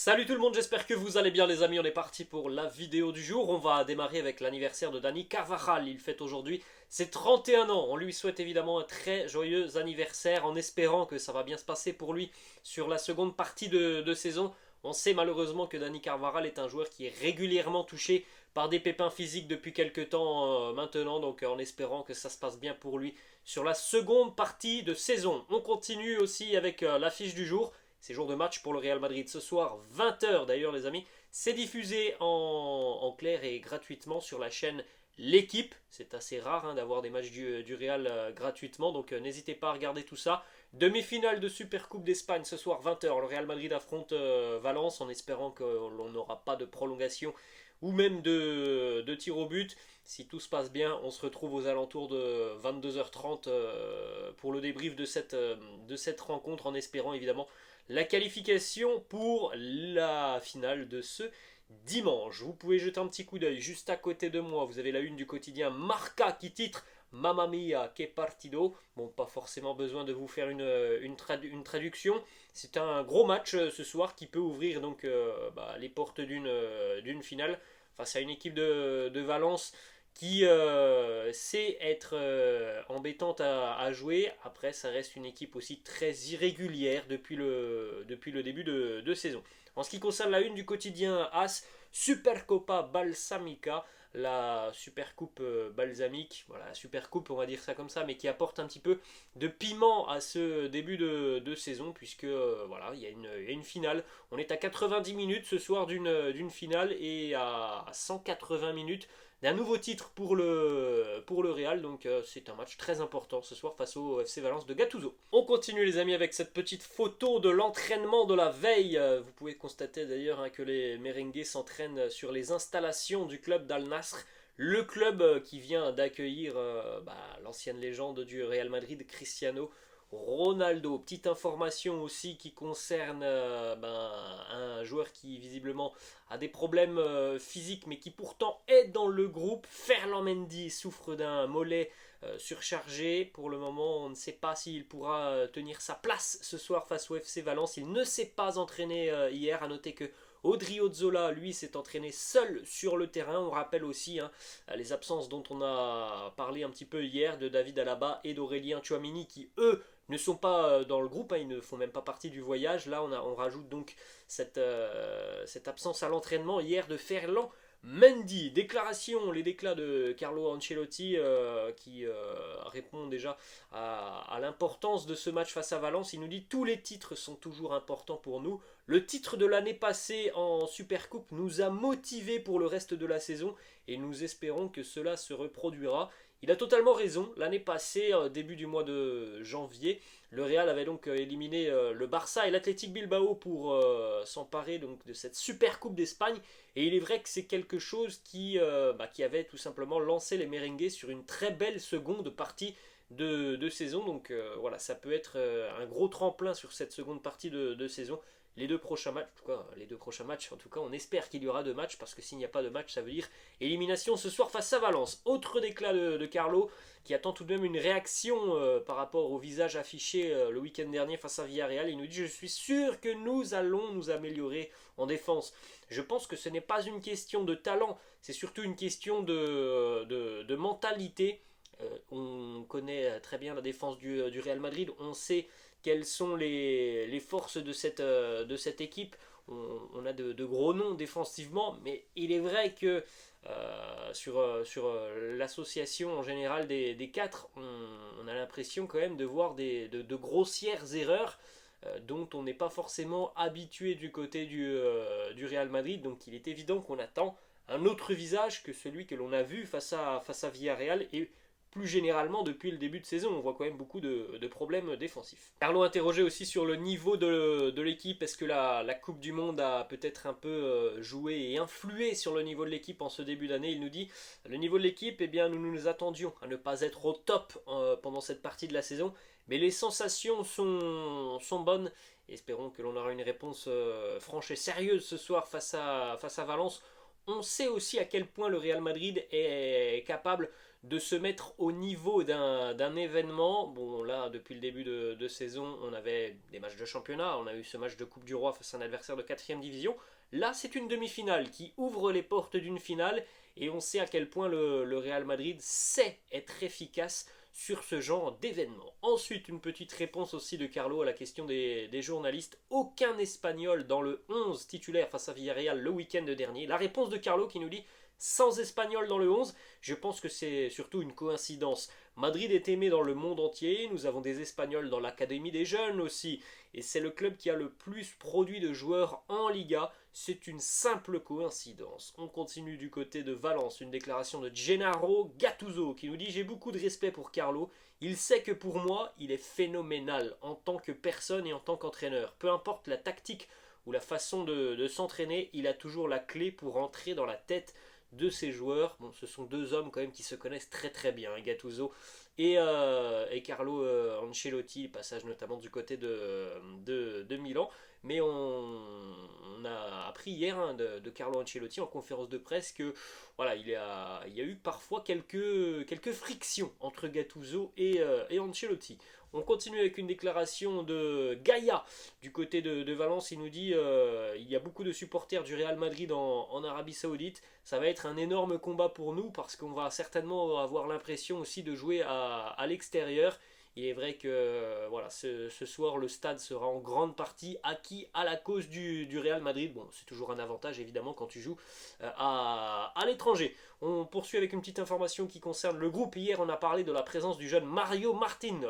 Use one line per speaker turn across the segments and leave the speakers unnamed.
Salut tout le monde, j'espère que vous allez bien les amis, on est parti pour la vidéo du jour. On va démarrer avec l'anniversaire de Dani Carvajal, il fête aujourd'hui ses 31 ans. On lui souhaite évidemment un très joyeux anniversaire en espérant que ça va bien se passer pour lui sur la seconde partie de saison. On sait malheureusement que Dani Carvajal est un joueur qui est régulièrement touché par des pépins physiques depuis quelques temps maintenant, donc en espérant que ça se passe bien pour lui sur la seconde partie de saison. On continue aussi avec l'affiche du jour. C'est jour de match pour le Real Madrid ce soir, 20 h d'ailleurs les amis. C'est diffusé en clair et gratuitement sur la chaîne L'équipe. C'est assez rare d'avoir des matchs du Real gratuitement, donc n'hésitez pas à regarder tout ça. Demi-finale de Supercoupe d'Espagne ce soir, 20 h. Le Real Madrid affronte Valence en espérant que l'on n'aura pas de prolongation ou même de tir au but. Si tout se passe bien, on se retrouve aux alentours de 22 h 30 pour le débrief de cette rencontre en espérant évidemment la qualification pour la finale de ce dimanche. Vous pouvez jeter un petit coup d'œil juste à côté de moi. Vous avez la une du quotidien Marca qui titre Mamma mia, que partido. Bon, pas forcément besoin de vous faire une traduction. C'est un gros match ce soir qui peut ouvrir donc les portes d'une finale face à une équipe de Valence qui sait être embêtante à jouer. Après, ça reste une équipe aussi très irrégulière depuis le début de saison. En ce qui concerne la une du quotidien AS, Supercopa Balsamica, la Supercoupe balsamique, voilà, Supercoupe, on va dire ça comme ça, mais qui apporte un petit peu de piment à ce début de saison, puisque voilà, il y a une finale. On est à 90 minutes ce soir d'une finale et à 180 minutes d'un nouveau titre pour le Real, donc c'est un match très important ce soir face au FC Valence de Gattuso. On continue les amis avec cette petite photo de l'entraînement de la veille. Vous pouvez constater d'ailleurs que les merengues s'entraînent sur les installations du club d'Al Nassr, le club qui vient d'accueillir l'ancienne légende du Real Madrid, Cristiano Ronaldo. Petite information aussi qui concerne un joueur qui visiblement a des problèmes physiques mais qui pourtant est dans le groupe. Ferland Mendy souffre d'un mollet surchargé. Pour le moment, on ne sait pas s'il pourra tenir sa place ce soir face au FC Valence. Il ne s'est pas entraîné hier. À noter que Odriozola, lui, s'est entraîné seul sur le terrain. On rappelle aussi les absences dont on a parlé un petit peu hier de David Alaba et d'Aurélien Tchouameni qui, eux, ne sont pas dans le groupe, ils ne font même pas partie du voyage. Là, on rajoute donc cette absence à l'entraînement hier de Ferland Mendy. Les déclats de Carlo Ancelotti qui répond déjà à l'importance de ce match face à Valence. Il nous dit tous les titres sont toujours importants pour nous. Le titre de l'année passée en Supercoupe nous a motivés pour le reste de la saison et nous espérons que cela se reproduira. Il a totalement raison. L'année passée, début du mois de janvier, le Real avait donc éliminé le Barça et l'Athletic Bilbao pour s'emparer donc de cette super coupe d'Espagne. Et il est vrai que c'est quelque chose qui avait tout simplement lancé les merengues sur une très belle seconde partie de saison. Donc voilà, ça peut être un gros tremplin sur cette seconde partie de saison. Les deux prochains matchs, en tout cas, on espère qu'il y aura deux matchs parce que s'il n'y a pas de match, ça veut dire élimination ce soir face à Valence. Autre déclat de Carlo qui attend tout de même une réaction par rapport au visage affiché le week-end dernier face à Villarreal. Il nous dit: je suis sûr que nous allons nous améliorer en défense. Je pense que ce n'est pas une question de talent, c'est surtout une question de mentalité. On connaît très bien la défense du Real Madrid, on sait quelles sont les forces de cette équipe. On a de gros noms défensivement, mais il est vrai que sur l'association en général des quatre, on a l'impression quand même de voir de grossières erreurs dont on n'est pas forcément habitué du côté du Real Madrid. Donc il est évident qu'on attend un autre visage que celui que l'on a vu face à Villarreal et plus généralement depuis le début de saison. On voit quand même beaucoup de problèmes défensifs. Carlo interrogé aussi sur le niveau de l'équipe. Est-ce que la Coupe du Monde a peut-être un peu joué et influé sur le niveau de l'équipe en ce début d'année? Il nous dit: le niveau de l'équipe, eh bien, nous nous attendions à ne pas être au top pendant cette partie de la saison, mais les sensations sont bonnes. Espérons que l'on aura une réponse franche et sérieuse ce soir face à Valence. On sait aussi à quel point le Real Madrid est capable de se mettre au niveau d'un événement. Bon, là, depuis le début de saison, on avait des matchs de championnat, on a eu ce match de Coupe du Roi face à un adversaire de 4ème division. Là, c'est une demi-finale qui ouvre les portes d'une finale, et on sait à quel point le Real Madrid sait être efficace sur ce genre d'événement. Ensuite, une petite réponse aussi de Carlo à la question des journalistes. Aucun Espagnol dans le 11 titulaire face à Villarreal le week-end dernier. La réponse de Carlo qui nous dit sans Espagnol dans le 11, je pense que c'est surtout une coïncidence. Madrid est aimé dans le monde entier, nous avons des Espagnols dans l'académie des jeunes aussi, et c'est le club qui a le plus produit de joueurs en Liga, c'est une simple coïncidence. On continue du côté de Valence, une déclaration de Gennaro Gattuso qui nous dit « J'ai beaucoup de respect pour Carlo, il sait que pour moi, il est phénoménal en tant que personne et en tant qu'entraîneur. Peu importe la tactique ou la façon de s'entraîner, il a toujours la clé pour entrer dans la tête de ces joueurs. Bon, ce sont deux hommes quand même qui se connaissent très très bien, Gattuso et Carlo Ancelotti, passage notamment du côté de Milan. Mais on a appris hier de Carlo Ancelotti en conférence de presse que voilà, il y a eu parfois quelques frictions entre Gattuso et Ancelotti. On continue avec une déclaration de Gaïa du côté de Valence. Il nous dit il y a beaucoup de supporters du Real Madrid en Arabie Saoudite. Ça va être un énorme combat pour nous parce qu'on va certainement avoir l'impression aussi de jouer à l'extérieur. Il est vrai que voilà, ce soir, le stade sera en grande partie acquis à la cause du Real Madrid. Bon, c'est toujours un avantage évidemment quand tu joues à l'étranger. On poursuit avec une petite information qui concerne le groupe. Hier, on a parlé de la présence du jeune Mario Martin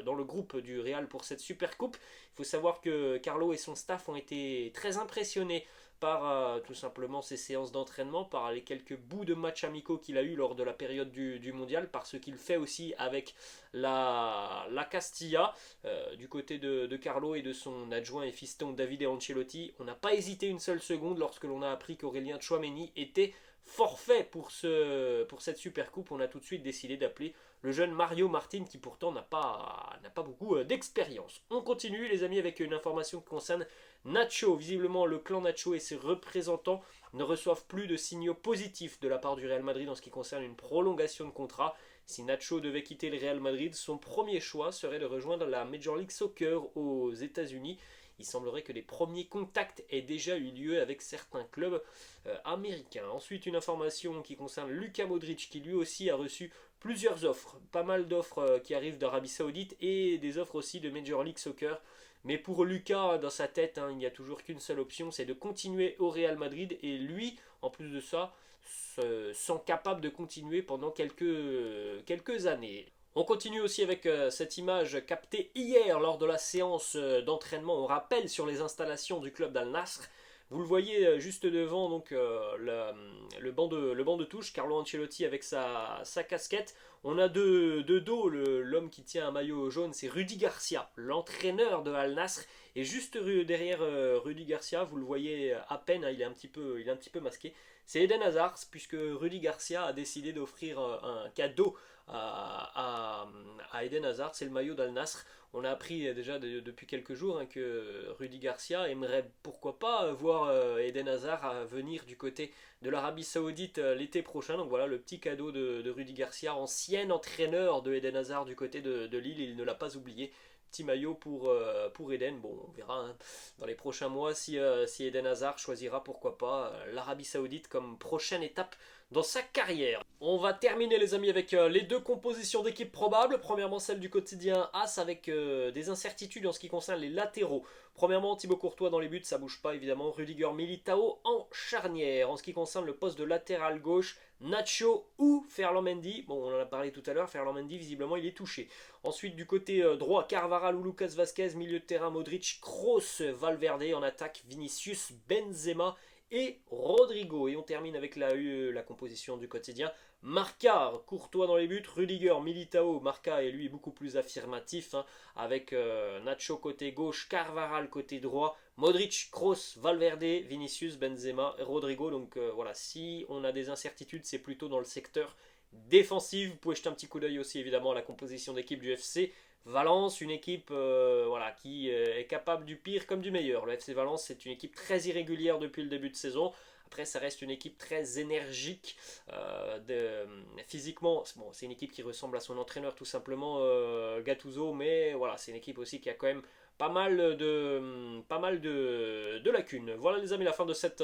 dans le groupe du Real pour cette Super Coupe. Il faut savoir que Carlo et son staff ont été très impressionnés par tout simplement ses séances d'entraînement, par les quelques bouts de matchs amicaux qu'il a eu lors de la période du mondial, par ce qu'il fait aussi avec la Castilla. Du côté de Carlo et de son adjoint et fiston Davide Ancelotti, on n'a pas hésité une seule seconde lorsque l'on a appris qu'Aurélien Tchouaméni était forfait pour cette Super Coupe. On a tout de suite décidé d'appeler le jeune Mario Martin qui pourtant n'a pas beaucoup d'expérience. On continue les amis avec une information qui concerne Nacho. Visiblement le clan Nacho et ses représentants ne reçoivent plus de signaux positifs de la part du Real Madrid en ce qui concerne une prolongation de contrat. Si Nacho devait quitter le Real Madrid, son premier choix serait de rejoindre la Major League Soccer aux États-Unis. Il semblerait que les premiers contacts aient déjà eu lieu avec certains clubs américains. Ensuite, une information qui concerne Luka Modric qui lui aussi a reçu plusieurs offres. Pas mal d'offres qui arrivent d'Arabie Saoudite et des offres aussi de Major League Soccer. Mais pour Lucas, dans sa tête, il n'y a toujours qu'une seule option, c'est de continuer au Real Madrid. Et lui, en plus de ça, se sent capable de continuer pendant quelques années. On continue aussi avec cette image captée hier lors de la séance d'entraînement. On rappelle sur les installations du club d'Al Nasr. Vous le voyez juste devant donc, le banc de touche, Carlo Ancelotti avec sa casquette. On a de dos l'homme qui tient un maillot jaune, c'est Rudy Garcia, l'entraîneur de Al Nasr. Et juste derrière Rudy Garcia, vous le voyez à peine, il est un petit peu masqué. C'est Eden Hazard, puisque Rudy Garcia a décidé d'offrir un cadeau à Eden Hazard, c'est le maillot d'Al Nasr. On a appris déjà depuis quelques jours que Rudy Garcia aimerait pourquoi pas voir Eden Hazard venir du côté de l'Arabie Saoudite l'été prochain. Donc voilà le petit cadeau de Rudy Garcia, ancien entraîneur de Eden Hazard du côté de Lille, il ne l'a pas oublié. Petit maillot pour Eden. Bon, on verra dans les prochains mois si Eden Hazard choisira pourquoi pas l'Arabie Saoudite comme prochaine étape dans sa carrière. On va terminer les amis avec les deux compositions d'équipe probables. Premièrement celle du quotidien AS avec des incertitudes en ce qui concerne les latéraux. Premièrement Thibaut Courtois dans les buts, ça bouge pas évidemment. Rudiger Militao en charnière. En ce qui concerne le poste de latéral gauche, Nacho ou Ferland Mendy. Bon, on en a parlé tout à l'heure, Ferland Mendy visiblement il est touché. Ensuite du côté droit, Carvajal ou Lucas Vazquez, milieu de terrain Modric, Kroos, Valverde en attaque, Vinicius, Benzema et Rodrigo. Et on termine avec la composition du quotidien. Marca, Courtois dans les buts, Rudiger, Militao. Marca est lui beaucoup plus affirmatif avec Nacho côté gauche, Carvajal côté droit, Modric, Kroos, Valverde, Vinicius, Benzema et Rodrigo. Donc voilà, si on a des incertitudes, c'est plutôt dans le secteur défensif. Vous pouvez jeter un petit coup d'œil aussi évidemment à la composition d'équipe du FC Valence, une équipe voilà, qui est capable du pire comme du meilleur. Le FC Valence, c'est une équipe très irrégulière depuis le début de saison. Après, ça reste une équipe très énergique. Physiquement, bon, c'est une équipe qui ressemble à son entraîneur tout simplement, Gattuso, mais voilà, c'est une équipe aussi qui a quand même pas mal de lacunes. Voilà les amis, la fin de cette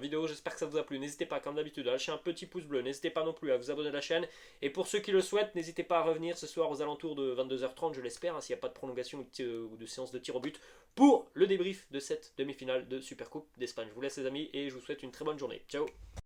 vidéo, j'espère que ça vous a plu. N'hésitez pas comme d'habitude à lâcher un petit pouce bleu, n'hésitez pas non plus à vous abonner à la chaîne. Et pour ceux qui le souhaitent, n'hésitez pas à revenir ce soir aux alentours de 22h30, je l'espère, hein, s'il n'y a pas de prolongation ou de séance de tir au but, pour le débrief de cette demi-finale de Supercoupe d'Espagne. Je vous laisse les amis et je vous souhaite une très bonne journée. Ciao.